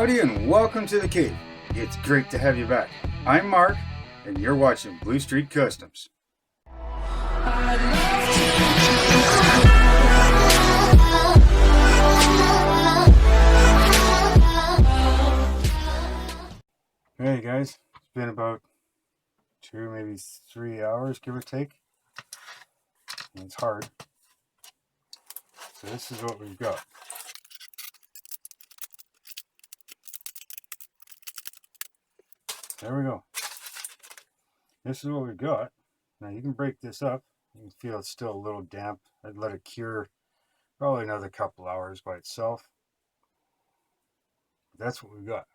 Howdy and welcome to the cave. It's great to have you back. I'm Mark and you're watching Blue Street Customs. Hey guys, it's been about 2, maybe 3 hours, give or take. And it's hard. So this is what we've got. There we go. This is what we've got. Now you can break this up. You can feel it's still a little damp. I'd let it cure probably another couple hours by itself. But that's what we've got.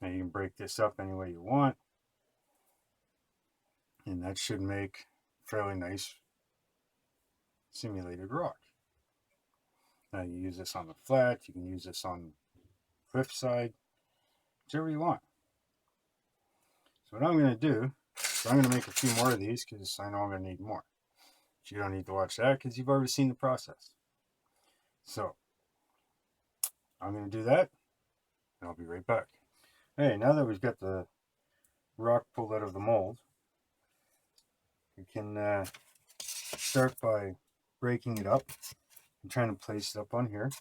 Now you can break this up any way you want. And that should make fairly nice simulated rock. Now you use this on the flat, you can use this on cliff side, whichever you want. So what I'm going to do is I'm going to make a few more of these because I know I'm going to need more. But you don't need to watch that because you've already seen the process. So I'm going to do that and I'll be right back. Hey, now that we've got the rock pulled out of the mold, we can start by breaking it up and trying to place it up on here.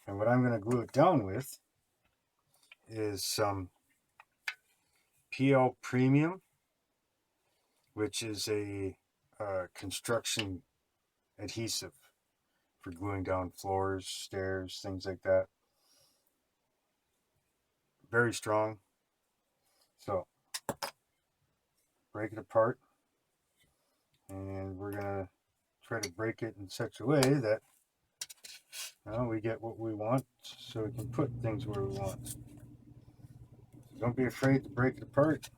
And what I'm going to glue it down with is some PL Premium, which is a construction adhesive for gluing down floors, stairs, things like that. Very strong. So break it apart, and we're gonna try to break it in such a way that we get what we want, so we can put things where we want. So don't be afraid to break it apart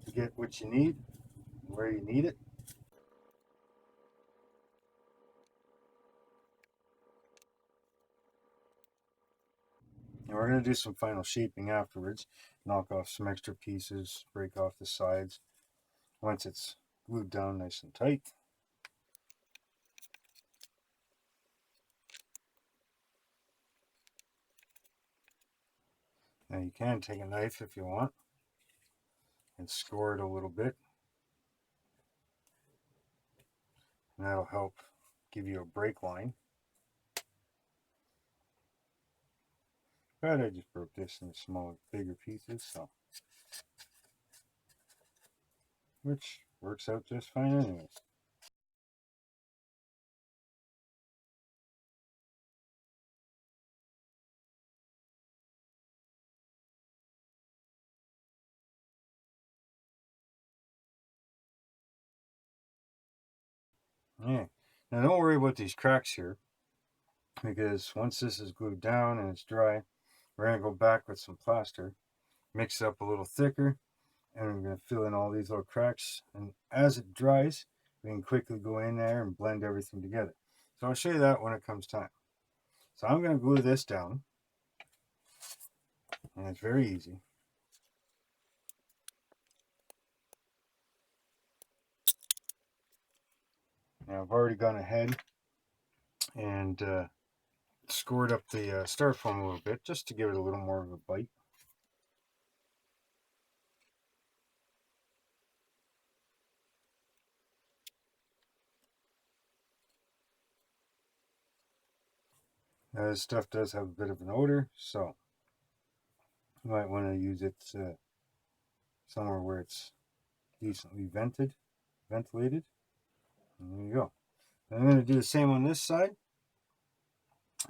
to get what you need, where you need it. And we're going to do some final shaping afterwards. Knock off some extra pieces, break off the sides once it's glued down nice and tight. Now you can take a knife if you want and score it a little bit. And that'll help give you a break line. But I just broke this into smaller, bigger pieces, so which works out just fine anyways. Yeah. Now don't worry about these cracks here, because once this is glued down and it's dry, we're going to go back with some plaster, mix it up a little thicker, and we're going to fill in all these little cracks. And as it dries, we can quickly go in there and blend everything together. So I'll show you that when it comes time. So I'm going to glue this down, and it's very easy. Now I've already gone ahead and scored up the styrofoam a little bit just to give it a little more of a bite. Now this stuff does have a bit of an odor, so you might want to use it somewhere where it's decently ventilated. And there you go. I'm going to do the same on this side,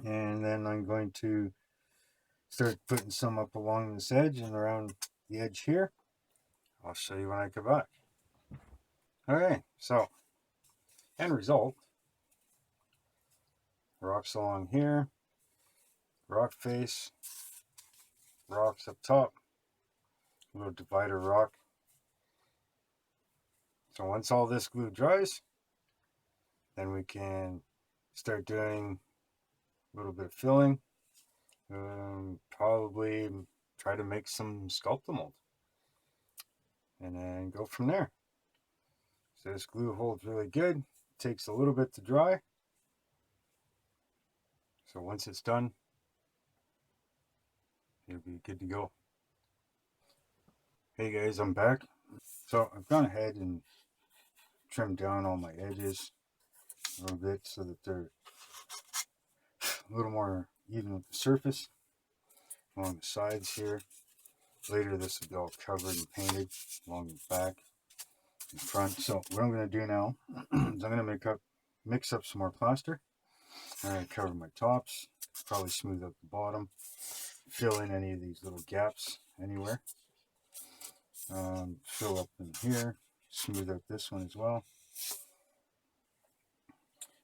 and then I'm going to start putting some up along this edge and around the edge here. I'll show you when I come back. Okay, so end result, rocks along here, rock face, rocks up top, a little divider rock. So once all this glue dries, then we can start doing a little bit of filling. Probably try to make some sculpture mold, and then go from there. So this glue holds really good. It takes a little bit to dry. So once it's done, it'll be good to go. Hey guys, I'm back. So I've gone ahead and trimmed down all my edges a little bit so that they're a little more even with the surface along the sides here. Later this will be all covered and painted along the back and front. So what I'm going to do now is I'm going to mix up some more plaster. I'm going to cover my tops, probably smooth out the bottom, fill in any of these little gaps anywhere. Fill up in here, smooth out this one as well.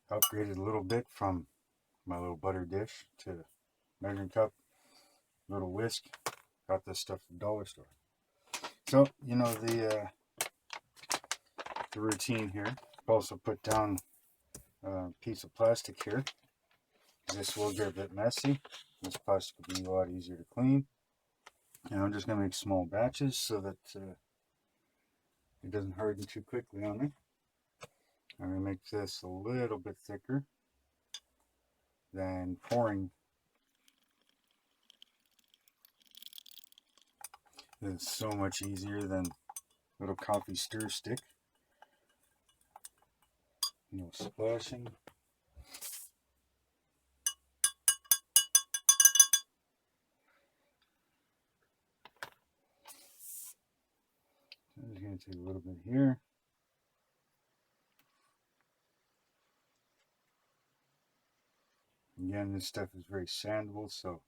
Upgraded a little bit from my little butter dish to measuring cup, little whisk. Got this stuff at the dollar store. So you know the routine here. Also put down a piece of plastic here. This will get a bit messy. This plastic will be a lot easier to clean. And I'm just going to make small batches so that it doesn't harden too quickly on me. I'm going to make this a little bit thicker than pouring. It's so much easier than little coffee stir stick. No splashing. I'm just going to take a little bit here. Again, this stuff is very sandable, so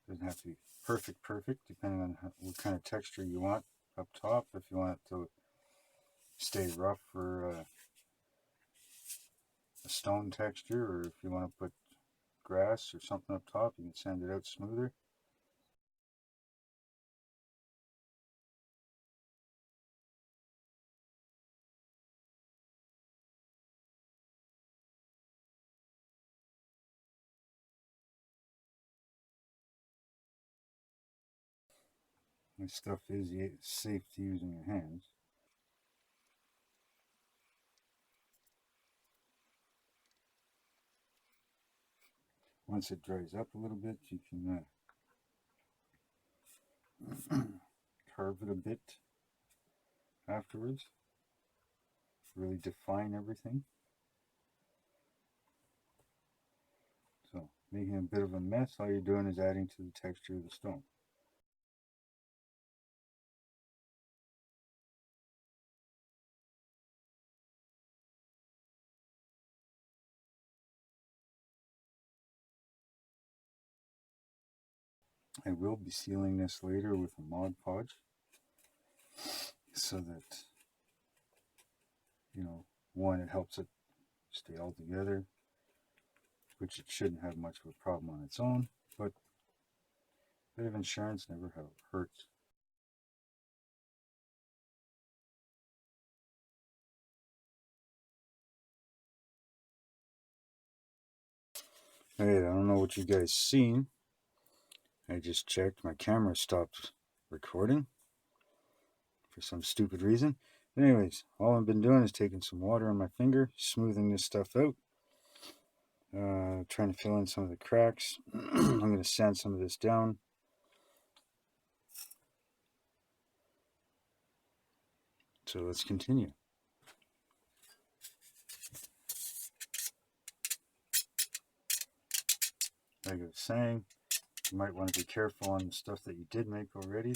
it doesn't have to be perfect, depending on what kind of texture you want up top. If you want it to stay rough or a stone texture, or if you want to put grass or something up top, you can sand it out smoother. This stuff is safe to use in your hands. Once it dries up a little bit, you can carve it a bit afterwards. Really define everything. So, making a bit of a mess, all you're doing is adding to the texture of the stone. I will be sealing this later with a Mod Podge so that, you know, one, it helps it stay all together, which it shouldn't have much of a problem on its own, but a bit of insurance never hurts. Hey, I don't know what you guys seen. I just checked, my camera stopped recording for some stupid reason. But anyways, all I've been doing is taking some water on my finger, smoothing this stuff out, trying to fill in some of the cracks. I'm going to sand some of this down. So let's continue. Like I was saying, you might want to be careful on the stuff that you did make already.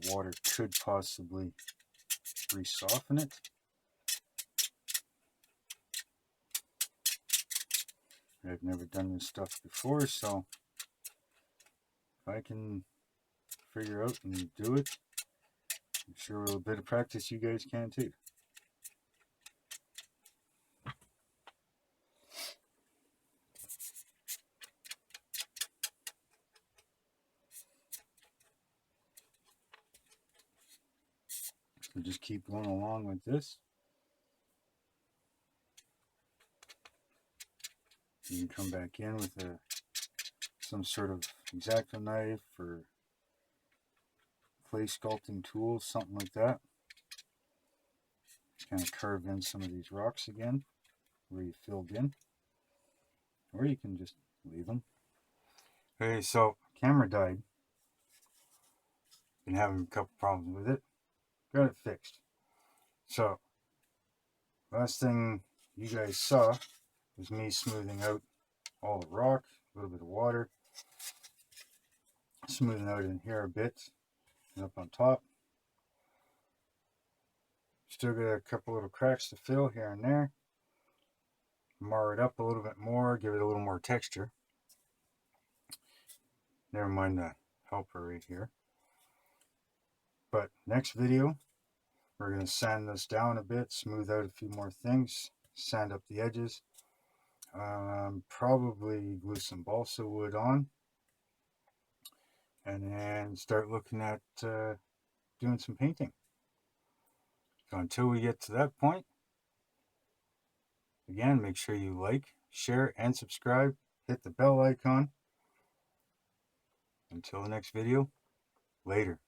The water could possibly re-soften it. I've never done this stuff before, so if I can figure out and do it, I'm sure with a bit of practice you guys can too. So just keep going along with this. You can come back in with some sort of X-Acto knife or clay sculpting tools, something like that. Kind of carve in some of these rocks again where you filled in, or you can just leave them. Okay, so camera died. Been having a couple problems with it. Got it fixed. So, last thing you guys saw was me smoothing out all the rock, a little bit of water, smoothing out in here a bit, and up on top. Still got a couple little cracks to fill here and there. Mar it up a little bit more, give it a little more texture. Never mind the helper right here. But next video, we're going to sand this down a bit, smooth out a few more things, sand up the edges. Probably glue some balsa wood on, and then start looking at doing some painting. So until we get to that point, again, make sure you like, share, and subscribe. Hit the bell icon. Until the next video, later.